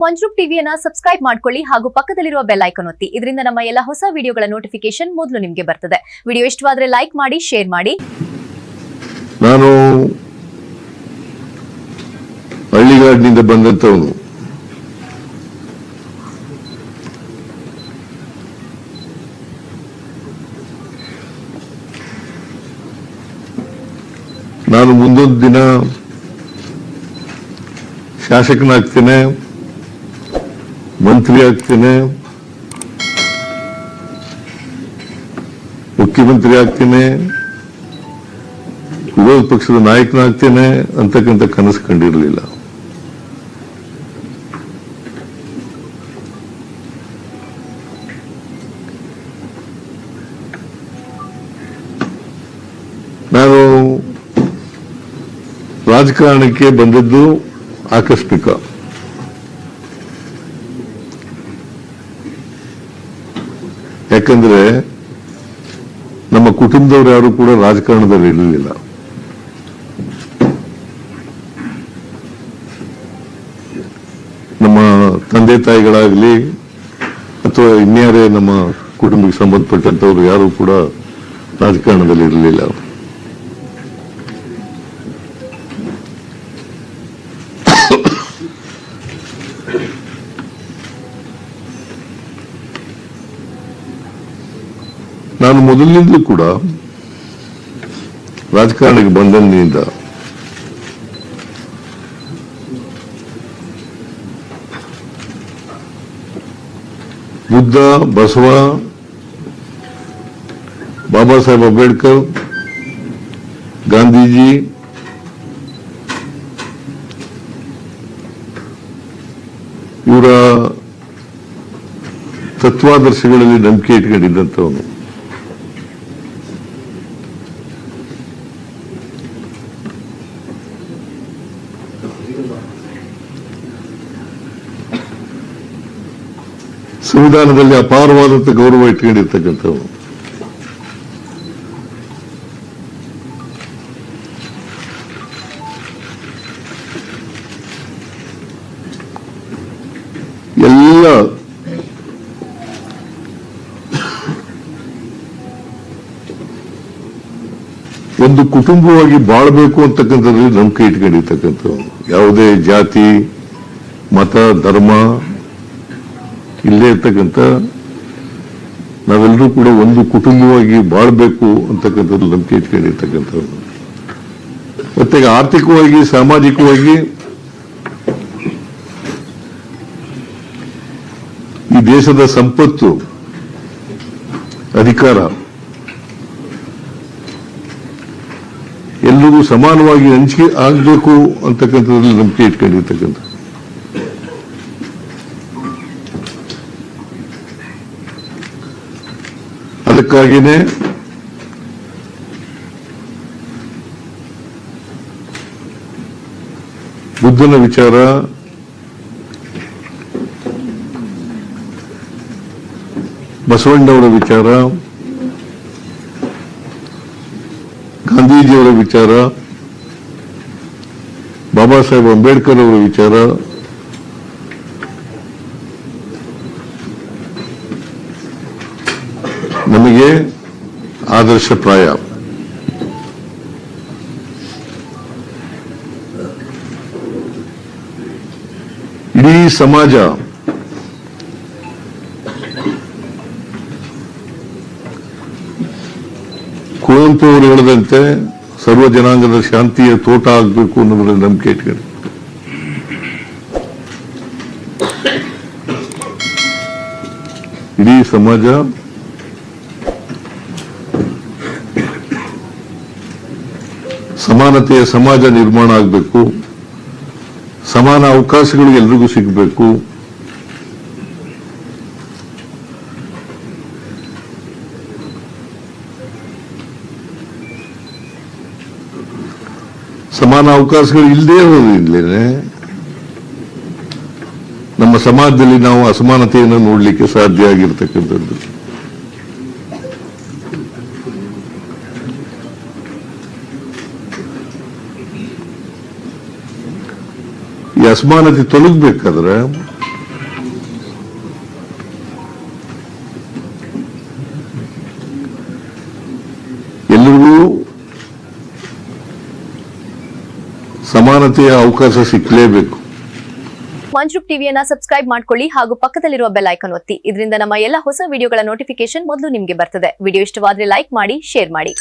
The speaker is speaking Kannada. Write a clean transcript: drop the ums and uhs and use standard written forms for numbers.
ಪಂಚ್ರೂಪ್ ಟಿವಿಯನ್ನ ಸಬ್ಸ್ಕ್ರೈಬ್ ಮಾಡ್ಕೊಳ್ಳಿ ಹಾಗೂ ಪಕ್ಕದಲ್ಲಿರುವ ಬೆಲ್ ಐಕಾನ್ ಒತ್ತಿ. ಇದರಿಂದ ನಮ್ಮ ಎಲ್ಲ ಹೊಸ ವಿಡಿಯೋಗಳ ನೋಟಿಫಿಕೇಶನ್ ಮೊದಲು ನಿಮಗೆ ಬರ್ತದೆ. ವಿಡಿಯೋ ಇಷ್ಟವಾದರೆ ಲೈಕ್ ಮಾಡಿ, ಶೇರ್ ಮಾಡಿ. ನಾನು ಹಳ್ಳಿಗಾಡಿನಿಂದ ಬಂದಂತವನು. ನಾನು ಮುಂದೊಂದು ದಿನ ಶಾಸಕನಾಗ್ತೇನೆ, ಮಂತ್ರಿ ಆಗ್ತೇನೆ, ಮುಖ್ಯಮಂತ್ರಿ ಆಗ್ತೇನೆ, ವಿರೋಧ ಪಕ್ಷದ ನಾಯಕನಾಗ್ತೇನೆ ಅಂತಕ್ಕಂಥ ಕನಸು ಕಂಡಿರಲಿಲ್ಲ. ನಾನು ರಾಜಕಾರಣಕ್ಕೆ ಬಂದದ್ದು ಆಕಸ್ಮಿಕ. ಯಾಕಂದ್ರೆ ನಮ್ಮ ಕುಟುಂಬದವರು ಯಾರು ಕೂಡ ರಾಜಕಾರಣದಲ್ಲಿ ಇರಲಿಲ್ಲ. ನಮ್ಮ ತಂದೆ ತಾಯಿಗಳಾಗಲಿ ಅಥವಾ ಇನ್ಯಾರೇ ನಮ್ಮ ಕುಟುಂಬಕ್ಕೆ ಸಂಬಂಧಪಟ್ಟಂತವರು ಯಾರು ಕೂಡ ರಾಜಕಾರಣದಲ್ಲಿ ಇರಲಿಲ್ಲ. ನಾನು ಮೊದಲಿನಿಂದಲೂ ಕೂಡ ರಾಜಕಾರಣಕ್ಕೆ ಬಂದಂದಿನಿಂದ ಬುದ್ಧ, ಬಸವ, ಬಾಬಾ ಸಾಹೇಬ್ ಅಂಬೇಡ್ಕರ್, ಗಾಂಧೀಜಿ, ಇವರ ತತ್ವಾದರ್ಶಗಳಲ್ಲಿ ನಂಬಿಕೆ ಇಟ್ಕೊಂಡಿದ್ದಂಥವನು. ಸಂವಿಧಾನದಲ್ಲಿ ಅಪಾರವಾದಂಥ ಗೌರವ ಇಟ್ಕೊಂಡಿರ್ತಕ್ಕಂಥವು. ಎಲ್ಲ ಒಂದು ಕುಟುಂಬವಾಗಿ ಬಾಳಬೇಕು ಅಂತಕ್ಕಂಥದ್ರಲ್ಲಿ ನಂಬಿಕೆ ಇಟ್ಕೊಂಡಿರ್ತಕ್ಕಂಥವು. ಯಾವುದೇ ಜಾತಿ, ಮತ, ಧರ್ಮ ಇಲ್ಲೇ ಇರ್ತಕ್ಕಂಥ ನಾವೆಲ್ಲರೂ ಕೂಡ ಒಂದು ಕುಟುಂಬವಾಗಿ ಬಾಳ್ಬೇಕು ಅಂತಕ್ಕಂಥದ್ದು ನಂಬಿಕೆ ಇಟ್ಕೊಂಡಿರ್ತಕ್ಕಂಥದ್ದು. ಮತ್ತೆ ಆರ್ಥಿಕವಾಗಿ, ಸಾಮಾಜಿಕವಾಗಿ ಈ ದೇಶದ ಸಂಪತ್ತು, ಅಧಿಕಾರ ಎಲ್ಲರಿಗೂ ಸಮಾನವಾಗಿ ಹಂಚಿಕೆ ಆಗಬೇಕು ಅಂತಕ್ಕಂಥದ್ರಲ್ಲಿ ನಂಬಿಕೆ ಇಟ್ಕೊಂಡಿರ್ತಕ್ಕಂಥ. ಅದಕ್ಕಾಗಿಯೇ ಬುದ್ಧನ ವಿಚಾರ, ಬಸವಣ್ಣವರ ವಿಚಾರ, ಗಾಂಧೀಜಿಯವರ ವಿಚಾರ, ಬಾಬಾ ಸಾಹೇಬ್ ಅಂಬೇಡ್ಕರ್ ಅವರ ವಿಚಾರ, ನಮಗೆ ಆದರ್ಶಪ್ರಾಯ. ಇಡೀ ಸಮಾಜ ಕುವೆಂಪು ಅವರು ಹೇಳಿದಂತೆ ಸರ್ವ ಜನಾಂಗದ ಶಾಂತಿಯ ತೋಟ ಆಗಬೇಕು ಅನ್ನೋದ್ರಲ್ಲಿ ನಂಬಿಕೆ ಇಟ್ಕೊಂಡು ಇಡೀ ಸಮಾಜ ಸಮಾನತೆಯ ಸಮಾಜ ನಿರ್ಮಾಣ ಆಗಬೇಕು, ಸಮಾನ ಅವಕಾಶಗಳು ಎಲ್ರಿಗೂ ಸಿಗಬೇಕು, ಸಮಾನ ಅವಕಾಶಗಳು ಇಲ್ಲದೇ ಇರೋದ್ರಿಂದಲೇ ನಮ್ಮ ಸಮಾಜದಲ್ಲಿ ನಾವು ಅಸಮಾನತೆಯನ್ನು ನೋಡಲಿಕ್ಕೆ ಸಾಧ್ಯ ಆಗಿರ್ತಕ್ಕಂಥದ್ದು. ಅಸಮಾನತೆ ತೊಲಗಬೇಕಾದ್ರೆ ಎಲ್ಲರಿಗೂ ಸಮಾನತೆಯ ಅವಕಾಶ ಸಿಕ್ಕಲೇಬೇಕು. ಮಂಜ್ ಟಿವಿಯನ್ನ ಸಬ್ಸ್ಕ್ರೈಬ್ ಮಾಡ್ಕೊಳ್ಳಿ ಹಾಗೂ ಪಕ್ಕದಲ್ಲಿರುವ ಬೆಲ್ ಐಕಾನ್ ಒತ್ತಿ. ಇದರಿಂದ ನಮ್ಮ ಎಲ್ಲ ಹೊಸ ವಿಡಿಯೋಗಳ ನೋಟಿಫಿಕೇಶನ್ ಮೊದಲು ನಿಮಗೆ ಬರ್ತದೆ. ವಿಡಿಯೋ ಇಷ್ಟವಾದ್ರೆ ಲೈಕ್ ಮಾಡಿ, ಶೇರ್ ಮಾಡಿ.